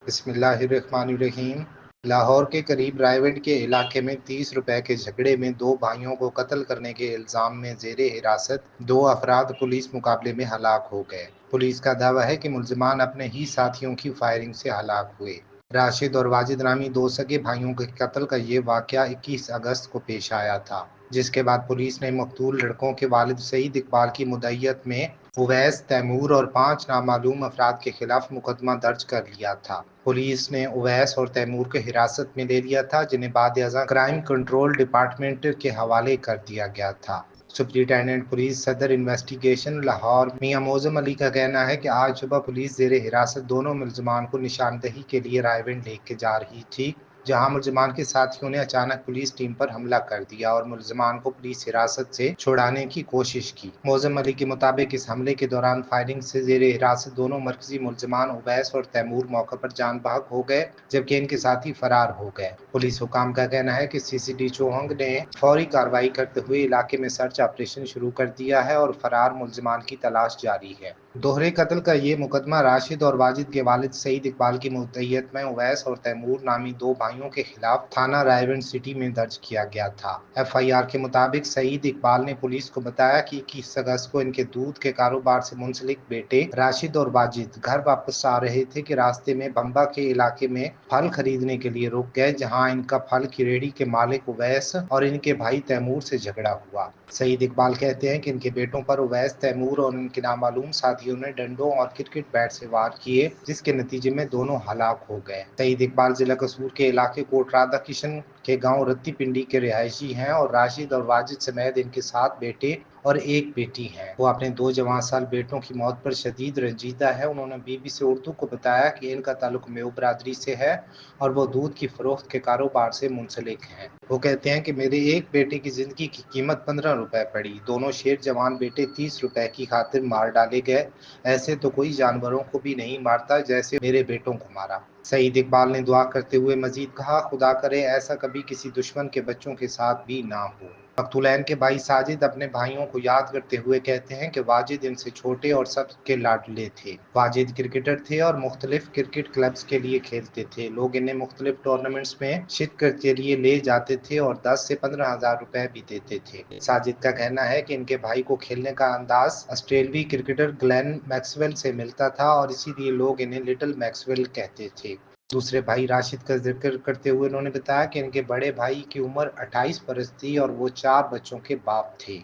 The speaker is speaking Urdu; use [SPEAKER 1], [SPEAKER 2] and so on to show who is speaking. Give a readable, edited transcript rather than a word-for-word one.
[SPEAKER 1] بسم اللہ الرحمن الرحیم۔ لاہور کے قریب رائیونڈ کے علاقے میں 30 روپے کے جھگڑے میں 2 بھائیوں کو قتل کرنے کے الزام میں زیر حراست 2 افراد پولیس مقابلے میں ہلاک ہو گئے۔ پولیس کا دعویٰ ہے کہ ملزمان اپنے ہی ساتھیوں کی فائرنگ سے ہلاک ہوئے۔ راشد اور واجد نامی 2 سگے بھائیوں کے قتل کا یہ واقعہ 21 اگست کو پیش آیا تھا، جس کے بعد پولیس نے مقتول لڑکوں کے والد سعید اقبال کی مدعیت میں اویس، تیمور اور 5 نامعلوم افراد کے خلاف مقدمہ درج کر لیا تھا۔ پولیس نے اویس اور تیمور کو حراست میں لے لیا تھا، جنہیں بعد ازاں کرائم کنٹرول ڈپارٹمنٹ کے حوالے کر دیا گیا تھا۔ سپرنٹینڈنٹ پولیس صدر انویسٹیگیشن لاہور میاں معظم علی کا کہنا ہے کہ آج صبح پولیس زیر حراست دونوں ملزمان کو نشاندہی کے لیے رائیونڈ لے کے جا رہی تھی، جہاں ملزمان کے ساتھیوں نے اچانک پولیس ٹیم پر حملہ کر دیا اور ملزمان کو پولیس حراست سے چھڑانے کی کوشش کی۔ معظم علی کے مطابق اس حملے کے دوران فائرنگ سے زیر حراست دونوں مرکزی ملزمان اویس اور تیمور موقع پر جان بحق ہو گئے، جبکہ ان کے ساتھی فرار ہو گئے۔ پولیس حکام کا کہنا ہے کہ CCD چوہنگ نے فوری کارروائی کرتے ہوئے علاقے میں سرچ آپریشن شروع کر دیا ہے اور فرار ملزمان کی تلاش جاری ہے۔ دوہرے قتل کا یہ مقدمہ راشد اور واجد کے والد سعید اقبال کی مدعیت میں اویس اور تیمور نامی 2 بھائیوں کے خلاف تھانہ رائیونڈ سٹی میں درج کیا گیا تھا۔ FIR کے مطابق سعید اقبال نے پولیس کو بتایا کہ 21 اگست کو ان کے دودھ کے کاروبار سے منسلک بیٹے راشد اور واجد گھر واپس آ رہے تھے کہ راستے میں بمبا کے علاقے میں پھل خریدنے کے لیے رک گئے، جہاں ان کا پھل کی ریہڑی کے مالک اویس اور ان کے بھائی تیمور سے جھگڑا ہوا۔ سعید اقبال کہتے ہیں کہ ان کے بیٹوں پر اویس، تیمور اور ان کے نامعلوم ساتھیوں نے ڈنڈوں اور کرکٹ بیٹ سے وار کیے، جس کے نتیجے میں دونوں ہلاک ہو گئے۔ سعید اقبال ضلع قصور کے علاقے کوٹ رادھا کشن کے گاؤں رتی پنڈی کے رہائشی ہیں اور راشد اور واجد سمیت ان کے 7 بیٹے اور 1 بیٹی ہیں۔ وہ اپنے 2 جوان سال بیٹوں کی موت پر شدید رنجیدہ ہے۔ انہوں نے BBC اردو کو بتایا کہ ان کا تعلق میو برادری سے ہے اور وہ دودھ کی فروخت کے کاروبار سے منسلک ہیں۔ وہ کہتے ہیں کہ میرے ایک بیٹے کی زندگی کی قیمت 15 روپے پڑی، دونوں شیر جوان بیٹے 30 روپے کی خاطر مار ڈالے گئے۔ ایسے تو کوئی جانوروں کو بھی نہیں مارتا جیسے میرے بیٹوں کو مارا۔ سعید اقبال نے دعا کرتے ہوئے مزید کہا، خدا کرے ایسا کبھی کسی دشمن کے بچوں کے ساتھ بھی نہ ہو۔ مقتولین کے بھائی ساجد اپنے بھائیوں کو یاد کرتے ہوئے کہتے ہیں کہ واجد ان سے چھوٹے اور سب کے لاڈلے تھے۔ واجد کرکٹر تھے اور مختلف کرکٹ کلبز کے لیے کھیلتے تھے۔ لوگ انہیں مختلف ٹورنامنٹس میں شرکت کے لیے لے جاتے تھے اور 10 سے 15 ہزار روپے بھی دیتے تھے۔ ساجد کا کہنا ہے کہ ان کے بھائی کو کھیلنے کا انداز آسٹریلوی کرکٹر گلین میکسویل سے ملتا تھا اور اسی لیے لوگ انہیں لٹل میکسویل کہتے تھے۔ دوسرے بھائی راشد کا ذکر کرتے ہوئے انہوں نے بتایا کہ ان کے بڑے بھائی کی عمر 28 برس تھی اور وہ 4 بچوں کے باپ تھے۔